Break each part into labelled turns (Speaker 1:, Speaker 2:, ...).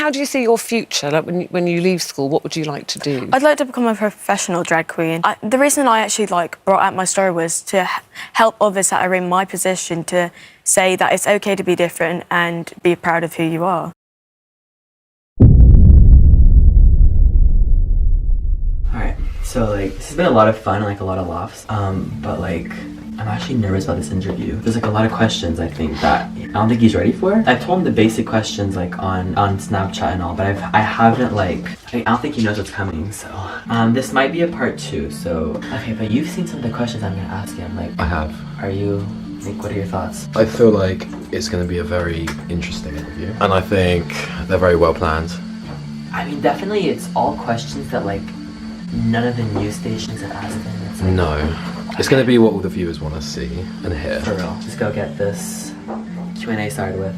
Speaker 1: how do you see your future? Like when you leave school, what would you like to do?
Speaker 2: I'd like to become a professional drag queen. The reason I actually brought out my story was to help others that are in my position to say that it's okay to be different and be proud of who you are.
Speaker 3: Alright, so like this has been a lot of fun, like a lot of laughs. But like I'm actually nervous about this interview. There's like a lot of questions I think that I don't think he's ready for. I've told him the basic questions like on Snapchat and all, but I haven't like I don't think he knows what's coming. So this might be a part 2. So okay, but you've seen some of the questions I'm gonna ask him. Like
Speaker 4: I have.
Speaker 3: Are you like, what are your thoughts?
Speaker 4: I feel like it's going to be a very interesting interview, and I think they're very well planned.
Speaker 3: I mean, definitely, it's all questions that like none of the news stations have asked him. It's like,
Speaker 4: No, it's going to be what all the viewers want to see and hear.
Speaker 3: for real. Let's go get this Q&A started with.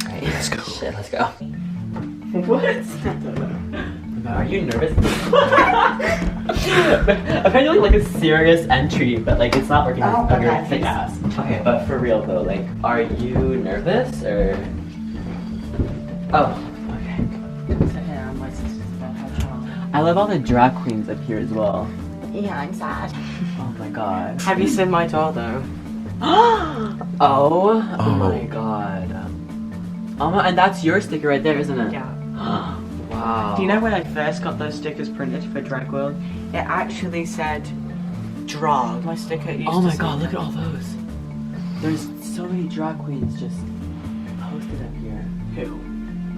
Speaker 3: Right.
Speaker 4: Let's go.
Speaker 3: Shit, let's go. What? Are you nervous? Apparently like a serious entry, but like it's not working on your thick ass. Okay, but for real though, like, are you nervous or? Oh, okay. I love all the drag queens up here as well.
Speaker 2: Yeah, I'm sad.
Speaker 3: Oh my god.
Speaker 2: Have you seen my doll though?
Speaker 3: Oh my god. And that's your sticker right there, isn't it?
Speaker 2: Yeah.
Speaker 3: Wow.
Speaker 5: Do you know when I first got those stickers printed for Drag World? It actually said drag. My sticker used
Speaker 3: Oh my
Speaker 5: to
Speaker 3: god,
Speaker 5: say
Speaker 3: look at all those. There's so many drag queens just posted up here.
Speaker 5: Who?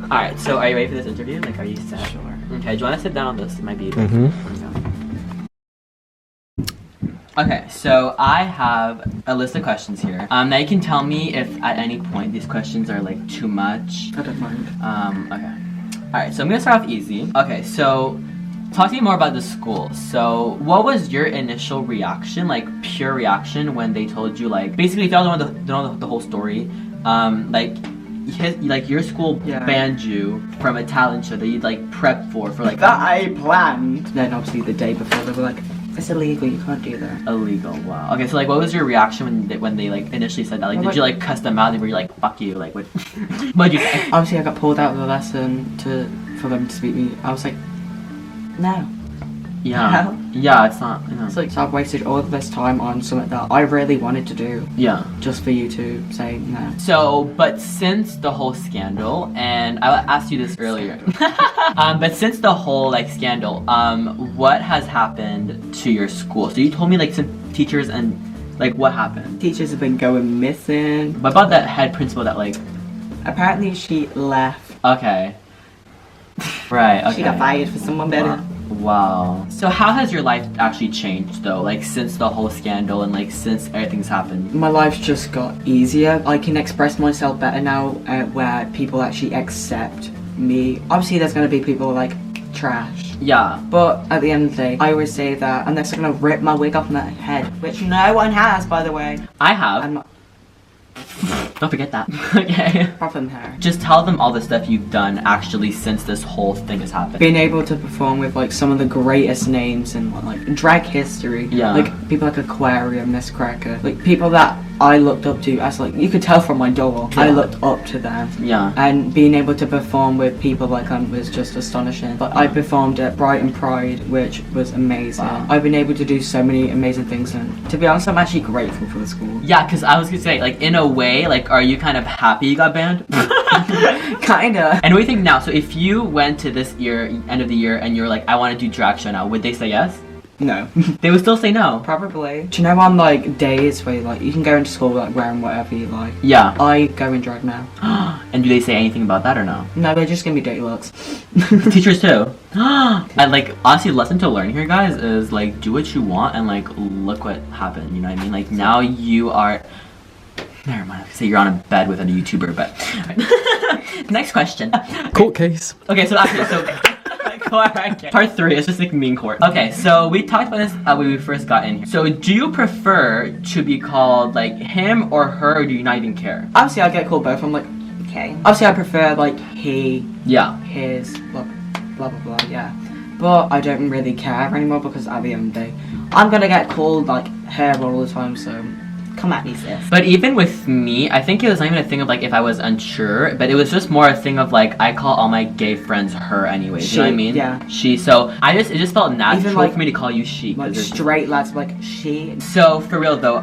Speaker 3: Alright, so are you ready for this interview? Like, are you set?
Speaker 5: Sure.
Speaker 3: Okay, do you want to sit down on this? It might be... Okay, so I have a list of questions here. Now you can tell me if at any point these questions are like too much.
Speaker 5: I don't mind.
Speaker 3: Okay. Alright, so I'm gonna start off easy. Okay, so talk to me more about the school. So what was your initial reaction, like pure reaction, when they told you, like, basically if y'all don't know the whole story, like your school banned you from a talent show that you'd like prepped for like
Speaker 5: That I planned. Then obviously the day before they were like, it's illegal, you can't do that.
Speaker 3: Illegal, wow. Okay, so like what was your reaction when they like initially said that? Like, did you like cuss them out and were you like, fuck you, like what what'd you say?
Speaker 5: Obviously I got pulled out of the lesson for them to speak me. I was like, no.
Speaker 3: Yeah.
Speaker 5: No.
Speaker 3: Yeah, it's not, you know.
Speaker 5: It's like, so I've wasted all of this time on something that I really wanted to do.
Speaker 3: Yeah.
Speaker 5: Just for you to say no.
Speaker 3: So, but since the whole scandal, and I asked you this earlier, but since the whole like scandal, what has happened to your school? So you told me like some teachers and like what happened?
Speaker 5: Teachers have been going missing.
Speaker 3: What about that head principal that like?
Speaker 5: Apparently she left.
Speaker 3: Okay. Right. Okay.
Speaker 5: She got fired for someone better.
Speaker 3: Wow. So how has your life actually changed though? Like since the whole scandal and like since everything's happened?
Speaker 5: My life's just got easier. I can express myself better now where people actually accept me. Obviously there's going to be people like trash.
Speaker 3: Yeah.
Speaker 5: But at the end of the day, I always say that unless they're going to rip my wig off my head, which no one has, by the way.
Speaker 3: I have.
Speaker 5: I'm not
Speaker 3: Don't forget that. Okay.
Speaker 5: problem here.
Speaker 3: Just tell them all the stuff you've done actually since this whole thing has happened.
Speaker 5: Being able to perform with like some of the greatest names in like drag history.
Speaker 3: Yeah.
Speaker 5: Like people like Aquaria, Miss Cracker. Like people that I looked up to as like, you could tell from my doll, I looked up to them.
Speaker 3: Yeah.
Speaker 5: And being able to perform with people like them was just astonishing. But I performed at Brighton Pride, which was amazing.
Speaker 3: Wow.
Speaker 5: I've been able to do so many amazing things, and to be honest, I'm actually grateful for the school.
Speaker 3: Yeah, because I was gonna say, like, in a way, like, are you kind of happy you got banned?
Speaker 5: Kinda.
Speaker 3: And what do you think now? So if you went to this year, end of the year, and you're like, I want to do drag show now, would they say yes?
Speaker 5: No.
Speaker 3: They would still say no.
Speaker 5: Probably. Do you know on like days where like you can go into school like wearing whatever you like?
Speaker 3: Yeah.
Speaker 5: I go in drag now.
Speaker 3: And do they say anything about that or no?
Speaker 5: No, they're just gonna be dirty looks.
Speaker 3: Teachers too. And like, honestly, lesson to learn here, guys, is like, do what you want and like, look what happened, you know what I mean? Like, now you are... Never mind, I was gonna say you're on a bed with a YouTuber, but... Next question.
Speaker 4: Court case.
Speaker 3: Okay, so actually, part 3 is just like mean court. Okay, so we talked about this when we first got in here. So do you prefer to be called like him or her, or do you not even care?
Speaker 5: Obviously, I get called both. I'm like, okay. Obviously, I prefer like he,
Speaker 3: Yeah.
Speaker 5: his, blah blah blah, blah, yeah. But I don't really care anymore because at the end of the day, I'm gonna get called like her all the time. So come at me, sis.
Speaker 3: But even with me, I think it was not even a thing of like if I was unsure, but it was just more a thing of like I call all my gay friends her anyways. You know what I mean?
Speaker 5: Yeah.
Speaker 3: She. So it just felt natural
Speaker 5: like-
Speaker 3: for me to call you she.
Speaker 5: Like
Speaker 3: there's-
Speaker 5: straight lads, like she.
Speaker 3: So for real though,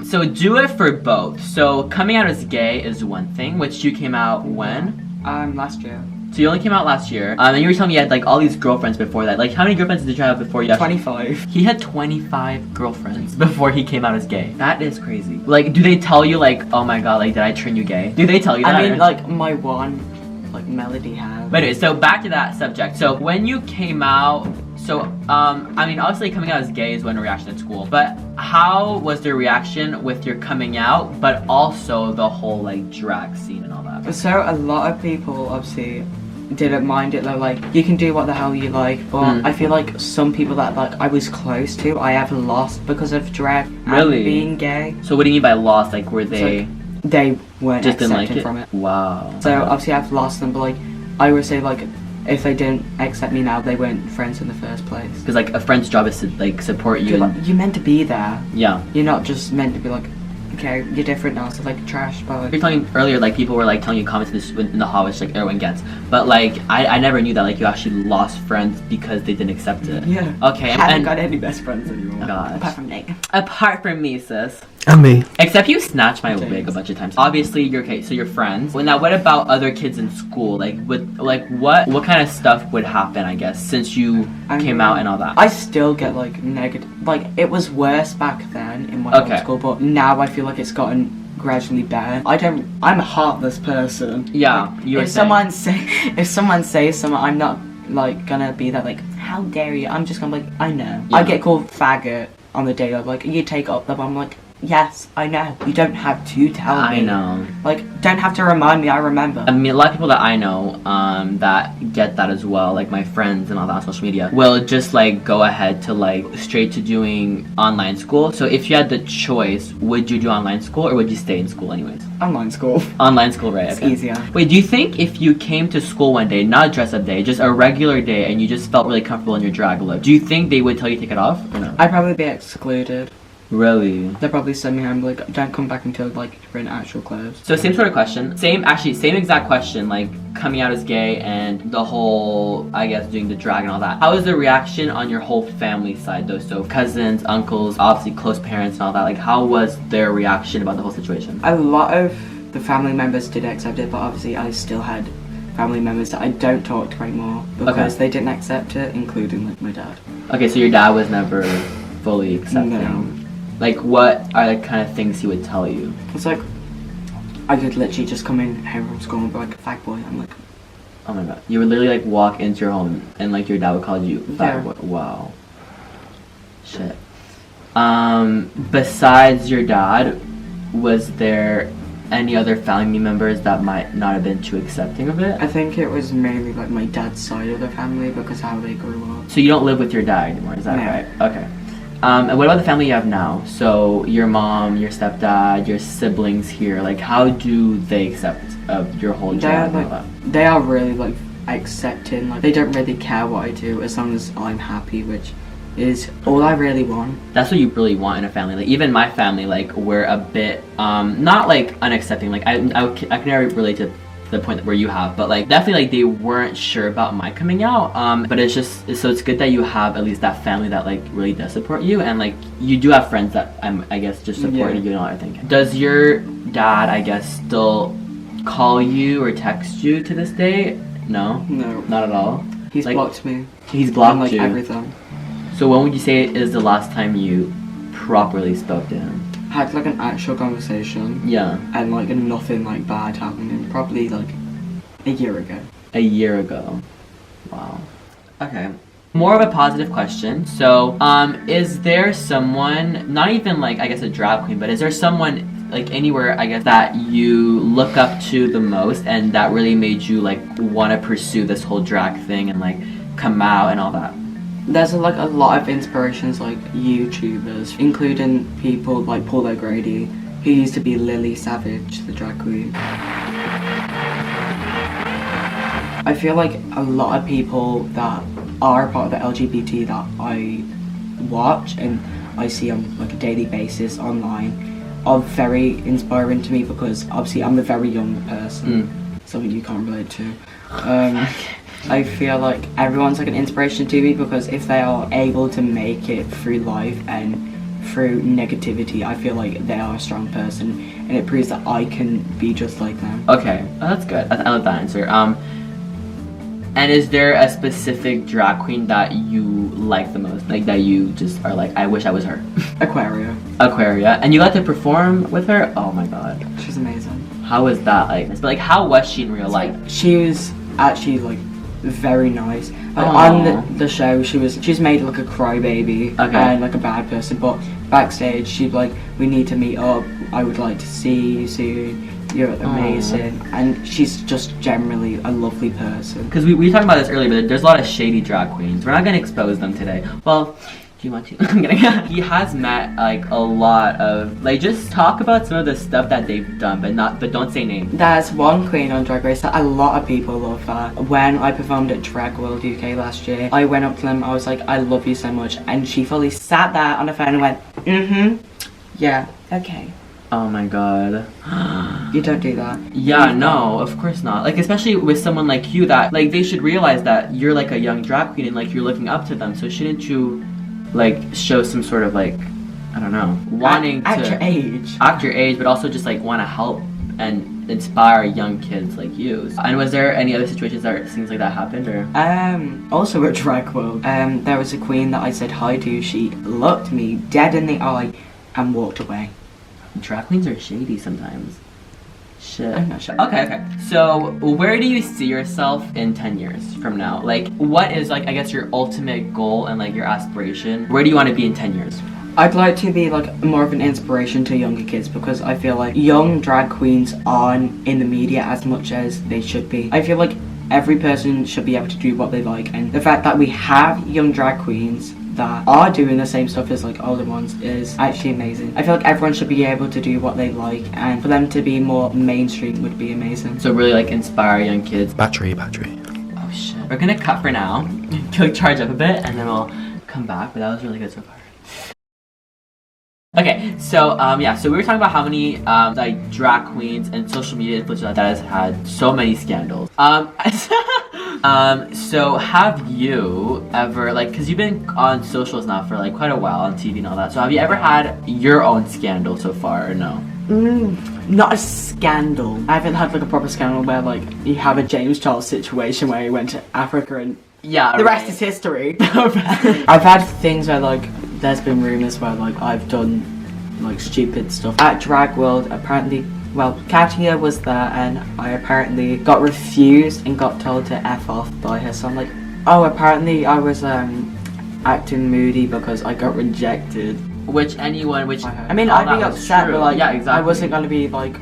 Speaker 3: so do it for both. So coming out as gay is one thing, which you came out when?
Speaker 5: Last year.
Speaker 3: So you only came out last year. And you were telling me you had like all these girlfriends before that. Like how many girlfriends did you have before you?
Speaker 5: 25.
Speaker 3: He had 25 girlfriends before he came out as gay. That is crazy. Like, do they tell you like, oh my god, like did I turn you gay? Do they tell you that?
Speaker 5: I mean, like my one, like Melody has.
Speaker 3: But anyway, so back to that subject. So when you came out, I mean, obviously coming out as gay is one reaction at school, but how was the reaction with your coming out, but also the whole like drag scene and all that?
Speaker 5: So a lot of people obviously didn't mind it. They're like, you can do what the hell you like, but I feel like some people that like I was close to, I have lost because of drag
Speaker 3: Really?
Speaker 5: and being gay.
Speaker 3: So what do you mean by lost? Like were they
Speaker 5: They weren't
Speaker 3: just didn't
Speaker 5: accepted
Speaker 3: like it?
Speaker 5: from it.
Speaker 3: Wow.
Speaker 5: So obviously I've lost them, but like I would say like if they didn't accept me now, they weren't friends in the first place.
Speaker 3: Because like a friend's job is to like support you.
Speaker 5: You're,
Speaker 3: And,
Speaker 5: like, you're meant to be there.
Speaker 3: yeah.
Speaker 5: You're not just meant to be like, okay, you're different now, so like trash, but
Speaker 3: You're telling earlier, like people were like telling you comments in the hall, which like everyone gets. But like I never knew that like you actually lost friends because they didn't accept it.
Speaker 5: yeah.
Speaker 3: Okay,
Speaker 5: I haven't
Speaker 3: and
Speaker 5: got any best friends anymore.
Speaker 3: Gosh.
Speaker 5: Apart from Nick.
Speaker 3: apart from me, sis.
Speaker 4: And me.
Speaker 3: Except you snatched my
Speaker 5: Thanks.
Speaker 3: wig a bunch of times. Obviously, you're okay. So you're friends. Well, now, what about other kids in school? Like, what kind of stuff would happen? I guess since you came out and all that.
Speaker 5: I still get like negative. Like it was worse back then in my
Speaker 3: Okay.
Speaker 5: old school, but now I feel like it's gotten gradually better. I'm a heartless person.
Speaker 3: Yeah, you were
Speaker 5: If
Speaker 3: saying.
Speaker 5: if someone says something, I'm not like gonna be that like, how dare you? I'm just gonna be like, I know.
Speaker 3: Yeah.
Speaker 5: I get called faggot on the day of like, you take up the bomb. I'm like, yes, I know. You don't have to tell me.
Speaker 3: I know.
Speaker 5: Like, don't have to remind me. I remember.
Speaker 3: I mean, a lot of people that I know that get that as well, like my friends and all that on social media, will just like go ahead to like straight to doing online school. So if you had the choice, would you do online school or would you stay in school anyways?
Speaker 5: Online school.
Speaker 3: Online school, right?
Speaker 5: It's
Speaker 3: okay.
Speaker 5: easier.
Speaker 3: Wait, do you think if you came to school one day, not a dress-up day, just a regular day, and you just felt really comfortable in your drag look, do you think they would tell you to take it off or no?
Speaker 5: I'd probably be excluded.
Speaker 3: Really?
Speaker 5: They'd probably send me home like, don't come back until like you're in actual clothes.
Speaker 3: So same sort of question. Same exact question, like coming out as gay and the whole, I guess, doing the drag and all that. How was the reaction on your whole family side though? So cousins, uncles, obviously close parents and all that. Like how was their reaction about the whole situation?
Speaker 5: A lot of the family members did accept it, but obviously I still had family members that I don't talk to anymore because they didn't accept it, including like my dad.
Speaker 3: Okay, so your dad was never fully accepting.
Speaker 5: No.
Speaker 3: Like what are the kind of things he would tell you?
Speaker 5: It's like, I could literally just come in home from school and be like, fag boy. I'm like,
Speaker 3: Oh my god. You would literally like walk into your home and like your dad would call you fat boy. Wow. Shit. Besides your dad, was there any other family members that might not have been too accepting of it?
Speaker 5: I think it was mainly like my dad's side of the family because how they grew up.
Speaker 3: So you don't live with your dad anymore, is that
Speaker 5: No.
Speaker 3: right? Okay. And what about the family you have now? So your mom, your stepdad, your siblings here, like how do they accept of your whole drag and all that?
Speaker 5: They are really like accepting, like they don't really care what I do as long as I'm happy, which is all I really want.
Speaker 3: That's what you really want in a family. Like even my family, like we're a bit not like unaccepting. Like I can never relate to the point where you have, but like definitely like they weren't sure about my coming out. But it's just so it's good that you have at least that family that like really does support you, and like you do have friends that I guess just supported you and all that thing. Does your dad I guess still call you or text you to this day? No,
Speaker 5: No.
Speaker 3: not at all.
Speaker 5: He's
Speaker 3: Like,
Speaker 5: blocked me.
Speaker 3: He's blocked
Speaker 5: on, like
Speaker 3: you.
Speaker 5: everything.
Speaker 3: So when would you say is the last time you properly spoke to him?
Speaker 5: Had like an actual conversation
Speaker 3: Yeah,
Speaker 5: and like nothing like bad happening. Probably like a year ago.
Speaker 3: a year ago. Wow. Okay. More of a positive question. So, is there someone, not even like I guess a drag queen, but is there someone like anywhere I guess that you look up to the most and that really made you like want to pursue this whole drag thing and like come out and all that?
Speaker 5: There's like a lot of inspirations like YouTubers, including people like Paul O'Grady, who used to be Lily Savage, the drag queen. I feel like a lot of people that are part of the LGBT that I watch and I see on like a daily basis online are very inspiring to me because obviously I'm a very young person, something you can't relate to. I feel like everyone's like an inspiration to me because if they are able to make it through life and through negativity, I feel like they are a strong person, and it proves that I can be just like them.
Speaker 3: Okay, that's good. I love that answer. And is there a specific drag queen that you like the most? Like that you just are like, I wish I was her?
Speaker 5: Aquaria.
Speaker 3: Aquaria. And you got to perform with her? Oh my god.
Speaker 5: She's amazing.
Speaker 3: How was that like? But like, how was she in real life?
Speaker 5: She was actually like very nice. Like,
Speaker 3: Aww.
Speaker 5: on the show, she's made like a crybaby and like a bad person, but backstage she'd like, we need to meet up. I would like to see you soon. You're amazing. And she's just generally a lovely person.
Speaker 3: Because we were talking about this earlier, but there's a lot of shady drag queens. We're not going to expose them today. Well, do you want to? I'm kidding. He has met like a lot of, like, just talk about some of the stuff that they've done, but don't say names.
Speaker 5: There's one queen on Drag Race that a lot of people love her. When I performed at Drag World UK last year, I went up to them, I was like, I love you so much, and she fully sat there on the phone and went, yeah, okay.
Speaker 3: Oh my god.
Speaker 5: You don't do that.
Speaker 3: Yeah, no, of course not. Like, especially with someone like you that, like, they should realize that you're like a young drag queen and like you're looking up to them. So shouldn't you like show some sort of like, I don't know, wanting
Speaker 5: at
Speaker 3: to
Speaker 5: your age.
Speaker 3: Act your age, but also just like want to help and inspire young kids like you. And was there any other situations that things like that happened, or?
Speaker 5: Also at Drag World, there was a queen that I said hi to. She looked me dead in the eye and walked away.
Speaker 3: Drag queens are shady sometimes. Shit.
Speaker 5: I'm not sure.
Speaker 3: Okay. So, where do you see yourself in 10 years from now? Like, what is, like, I guess your ultimate goal and, like, your aspiration? Where do you want to be in 10 years?
Speaker 5: I'd like to be, like, more of an inspiration to younger kids because I feel like young drag queens aren't in the media as much as they should be. I feel like every person should be able to do what they like, and the fact that we have young drag queens that are doing the same stuff as like older ones is actually amazing. I feel like everyone should be able to do what they like, and for them to be more mainstream would be amazing.
Speaker 3: So really like inspire young kids.
Speaker 4: Battery.
Speaker 3: Oh shit. We're gonna cut for now, go charge up a bit, and then we'll come back, but that was really good so far. Okay, so yeah, so we were talking about how many like drag queens and social media influencers that has had so many scandals. So have you ever, like, because you've been on socials now for like quite a while on TV and all that, so have you ever had your own scandal so far, or no?
Speaker 5: Not a scandal. I haven't had like a proper scandal where like you have a James Charles situation where he went to Africa and
Speaker 3: Yeah,
Speaker 5: the rest is history. I've had things where like there's been rumors where like I've done like stupid stuff at Drag World. Apparently, well, Katia was there and I apparently got refused and got told to F off by her. So I'm like, oh, apparently I was acting moody because I got rejected.
Speaker 3: I mean,
Speaker 5: I'd be upset, but like,
Speaker 3: yeah, exactly.
Speaker 5: I wasn't gonna be like,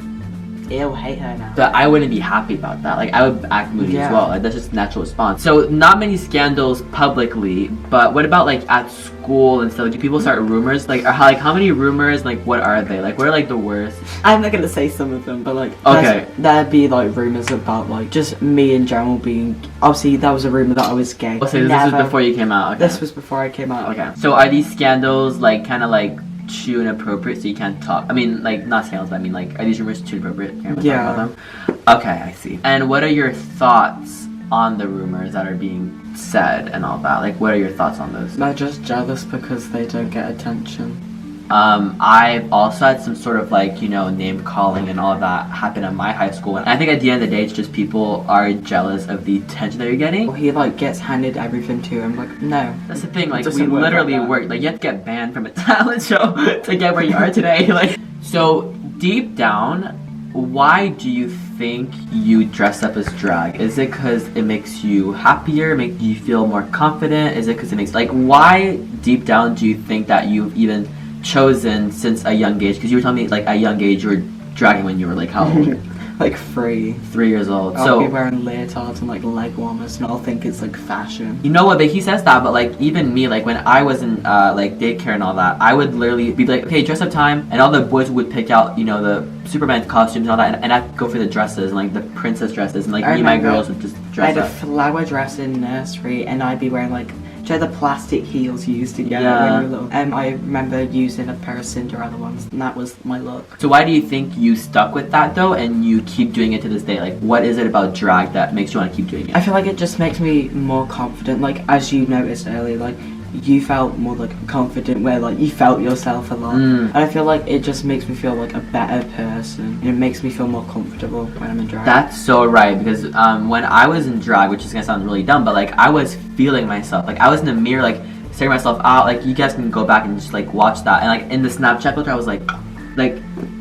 Speaker 5: ew, hate her now.
Speaker 3: But I wouldn't be happy about that. Like, I would act moody as
Speaker 5: Yeah.
Speaker 3: well. Like, that's just a natural response. So, not many scandals publicly, but what about like at school and stuff? Do people start rumors? Like, how many rumors? Like, what are they? Like, what are like the worst?
Speaker 5: I'm not gonna say some of them, but like,
Speaker 3: Okay.
Speaker 5: there'd be like rumors about like just me in general being. Obviously, that was a rumor that I was gay.
Speaker 3: Oh, so this was before you came out. Okay.
Speaker 5: This was before I came out.
Speaker 3: Okay. So are these scandals like kind of like too inappropriate so you can't talk? I mean, like not scandals, but I mean like are these rumors too inappropriate? Can't really talk about them? Okay, I see. And what are your thoughts on the rumors that are being said and all that? Like, what are your thoughts on those?
Speaker 5: They're just jealous because they don't get attention.
Speaker 3: I've also had some sort of like, you know, name calling and all of that happen at my high school. And I think at the end of the day, it's just people are jealous of the attention that you're getting.
Speaker 5: Well, he like gets handed everything to him. Like, no.
Speaker 3: That's the thing, like,
Speaker 5: It
Speaker 3: we
Speaker 5: doesn't work
Speaker 3: literally
Speaker 5: like that.
Speaker 3: work, like, you have to get banned from a talent show to get where you are today. Like, so deep down, why do you think you dress up as drag? Is it because it makes you happier, make you feel more confident? Is it because it makes, like, why deep down do you think that you've even chosen since a young age? Because you were telling me, like, at a young age you were dragging when you were, like, how old?
Speaker 5: Like 3.
Speaker 3: 3 years old.
Speaker 5: I'll be
Speaker 3: So,
Speaker 5: wearing leotards and like leg warmers, and I'll think it's like fashion.
Speaker 3: you know what, but he says that, but like even me, like when I was in like daycare and all that, I would literally be like, okay, dress up time, and all the boys would pick out, you know, the Superman costumes and all that, and I'd go for the dresses and like the princess dresses, and like
Speaker 5: I
Speaker 3: me and my
Speaker 5: remember
Speaker 3: girls would just
Speaker 5: I
Speaker 3: dress
Speaker 5: had a
Speaker 3: up.
Speaker 5: flower dress in nursery, and I'd be wearing like Do you know the plastic heels you used to get
Speaker 3: Yeah.
Speaker 5: when you were little? I remember using a pair of Cinderella ones, and that was my look.
Speaker 3: So why do you think you stuck with that though, and you keep doing it to this day? Like, what is it about drag that makes you want to keep doing it?
Speaker 5: I feel like it just makes me more confident. Like, as you noticed earlier, like, you felt more like confident where like you felt yourself a lot. And I feel like it just makes me feel like a better person, and it makes me feel more comfortable when I'm in drag.
Speaker 3: That's so right, because when I was in drag, which is gonna sound really dumb, but like I was feeling myself. Like I was in the mirror, like staring myself out. Like you guys can go back and just like watch that. And like in the Snapchat filter, I was like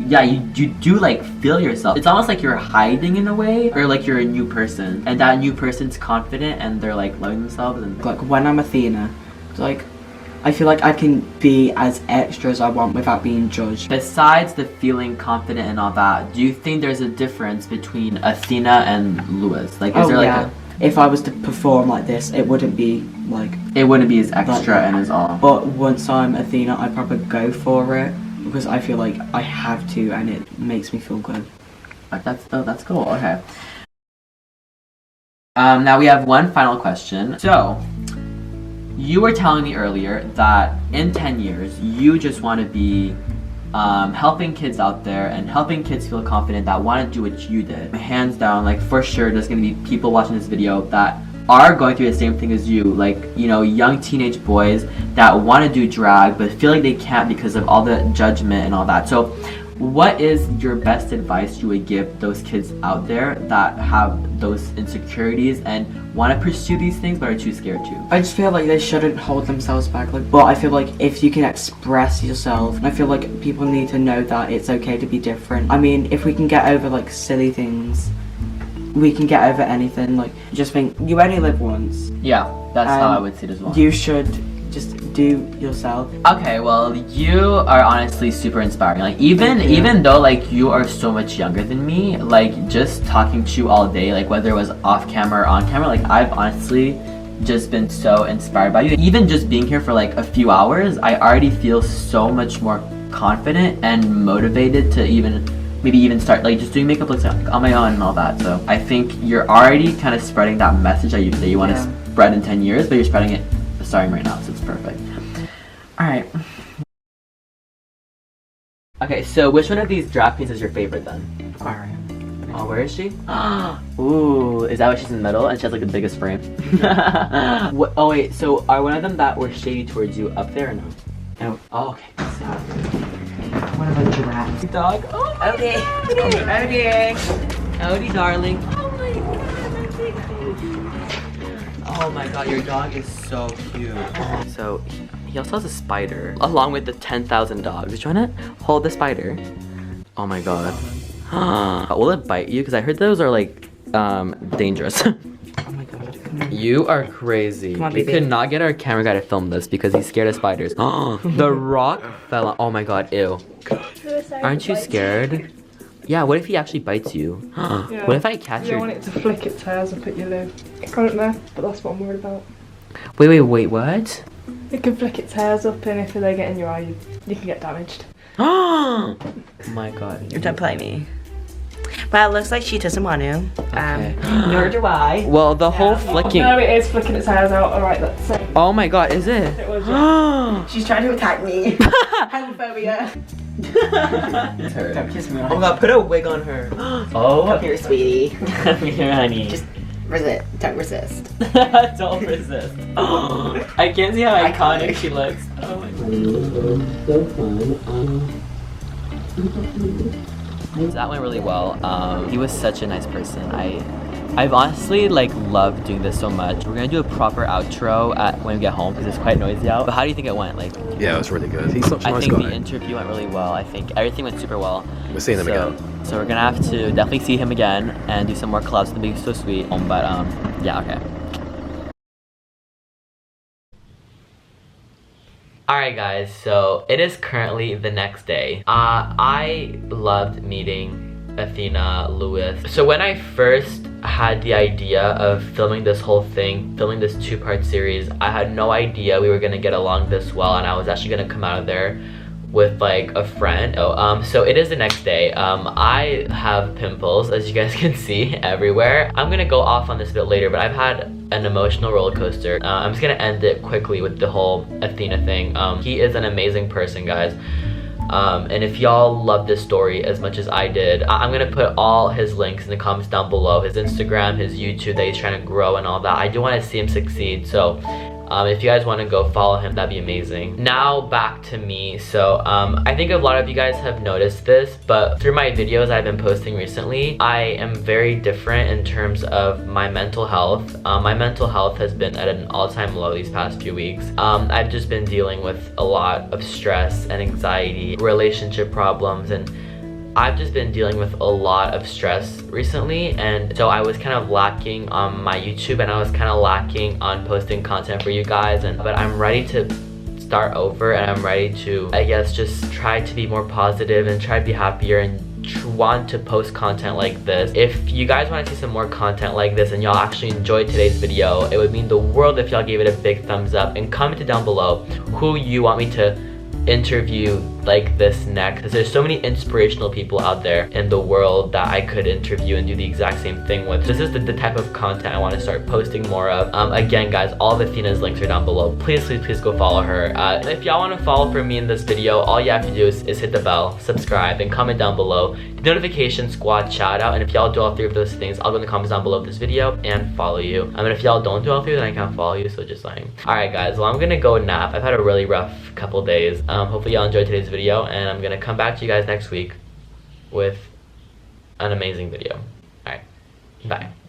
Speaker 3: yeah, you do like feel yourself. It's almost like you're hiding in a way, or like you're a new person, and that new person's confident and they're like loving themselves. And
Speaker 5: like when I'm Athena, like I feel like I can be as extra as I want without being judged.
Speaker 3: besides the feeling confident and all that, do you think there's a difference between Athena and Lewis? Like, is there like
Speaker 5: if I was to perform like this, it wouldn't be like.
Speaker 3: it wouldn't be as extra
Speaker 5: Like-
Speaker 3: and as all.
Speaker 5: But once I'm Athena, I probably go for it because I feel like I have to, and it makes me feel good.
Speaker 3: That's cool. Okay. Now we have one final question. So, you were telling me earlier that in 10 years, you just want to be helping kids out there and helping kids feel confident that want to do what you did. Hands down, like for sure, there's going to be people watching this video that are going through the same thing as you. Like, you know, young teenage boys that want to do drag but feel like they can't because of all the judgment and all that. So, what is your best advice you would give those kids out there that have those insecurities and want to pursue these things but are too scared to?
Speaker 5: I just feel like they shouldn't hold themselves back. Like, but I feel like if you can express yourself, I feel like people need to know that it's okay to be different. I mean, if we can get over like silly things, we can get over anything. Like, just think you only live once.
Speaker 3: Yeah, that's how I would see it as well.
Speaker 5: You should just do yourself.
Speaker 3: Okay, well, you are honestly super inspiring. Like, even though like you are so much younger than me, like just talking to you all day, like whether it was off camera or on camera, like I've honestly just been so inspired by you. Even just being here for like a few hours, I already feel so much more confident and motivated to maybe even start like just doing makeup looks on my own and all that. So I think you're already kind of spreading that message that you want to spread in 10 years, but you're spreading it starting right now, so it's perfect. Alright. Okay, so which one of these drag queens is your favorite then?
Speaker 5: Aquarium.
Speaker 3: Oh, where is she? Ooh, is that why she's in the middle and she has like the biggest frame? Oh wait, so are one of them that were shady towards you up there or no?
Speaker 5: No.
Speaker 3: Oh, okay.
Speaker 5: What about giraffes?
Speaker 3: Dog. Oh,
Speaker 1: Odie.
Speaker 3: Odie. Odie, darling. Oh my god, my big baby. Oh my god, your dog is so cute. So, he also has a spider, along with the 10,000 dogs. You trying to hold the spider? Oh my god. Will it bite you? Because I heard those are like, dangerous.
Speaker 5: Oh my god.
Speaker 3: You are crazy.
Speaker 5: Come on,
Speaker 3: We
Speaker 5: baby.
Speaker 3: could not get our camera guy to film this because he's scared of spiders. The rock fell on. Oh my god, ew. Aren't you scared? Yeah, what if he actually bites you?
Speaker 6: Yeah.
Speaker 3: What if I catch
Speaker 6: You don't
Speaker 3: your...
Speaker 6: want it to flick its tails up at your loo. I don't know, but that's what I'm worried about.
Speaker 3: Wait, what?
Speaker 6: It can flick its hairs up, and if they get in your eye, you can get damaged.
Speaker 3: Oh my god.
Speaker 1: Don't play me. Well, it looks like she doesn't want to.
Speaker 3: Okay.
Speaker 1: Nor do I.
Speaker 3: Well, the whole flicking...
Speaker 6: No, it is flicking its hairs out. Alright, that's it.
Speaker 3: Oh my god, is it?
Speaker 6: It was, yeah.
Speaker 1: She's trying to attack me. Homophobia.
Speaker 5: Don't kiss me.
Speaker 3: Oh my god, put a wig on her. Oh.
Speaker 1: Come here, sweetie.
Speaker 3: Come here, honey.
Speaker 1: Just resist. Don't resist.
Speaker 3: Don't resist. I can't see how iconic she looks. Oh my god. So fun. That went really well. He was such a nice person. I've honestly like loved doing this so much. We're gonna do a proper outro when we get home because it's quite noisy out. But how do you think it went? Like,
Speaker 4: Yeah, it was really good. He's such a
Speaker 3: I
Speaker 4: nice
Speaker 3: think
Speaker 4: guy.
Speaker 3: the interview went really well. I think everything went super well.
Speaker 4: We're seeing him again.
Speaker 3: So we're gonna have to definitely see him again and do some more collabs with him. He's so sweet. But yeah, okay. Alright guys, so it is currently the next day. I loved meeting Athena, Lewis. So when I first had the idea of filming this whole thing, filming this 2-part series, I had no idea we were gonna get along this well and I was actually gonna come out of there with like a friend. So it is the next day. I have pimples, as you guys can see, everywhere. I'm gonna go off on this a bit later, but I've had an emotional roller coaster. I'm just gonna end it quickly with the whole Athena thing. He is an amazing person, guys. And if y'all love this story as much as I did, I'm gonna put all his links in the comments down below. His Instagram, his YouTube that he's trying to grow and all that. I do want to see him succeed, so if you guys want to go follow him, that'd be amazing. Now back to me. So I think a lot of you guys have noticed this, but through my videos I've been posting recently, I am very different in terms of my mental health. My mental health has been at an all-time low these past few weeks. I've just been dealing with a lot of stress and anxiety, relationship problems, and I've just been dealing with a lot of stress recently, and so I was kind of lacking on my YouTube, and I was kind of lacking on posting content for you guys, but I'm ready to start over, and I'm ready to, I guess, just try to be more positive and try to be happier and want to post content like this. If you guys want to see some more content like this and y'all actually enjoyed today's video, it would mean the world if y'all gave it a big thumbs up and commented down below who you want me to interview like this next, because there's so many inspirational people out there in the world that I could interview and do the exact same thing with. This is the type of content I want to start posting more of. Again, guys, all of Athena's links are down below. Please go follow her. If y'all want to follow for me in this video, all you have to do is hit the bell, subscribe, and comment down below the notification squad shout out. And if y'all do all three of those things, I'll go in the comments down below this video and follow you. And if y'all don't do all three, then I can't follow you, so just like. Alright guys, well I'm gonna go nap. I've had a really rough couple days. Hopefully y'all enjoyed today's video, and I'm gonna come back to you guys next week with an amazing video. Alright, bye.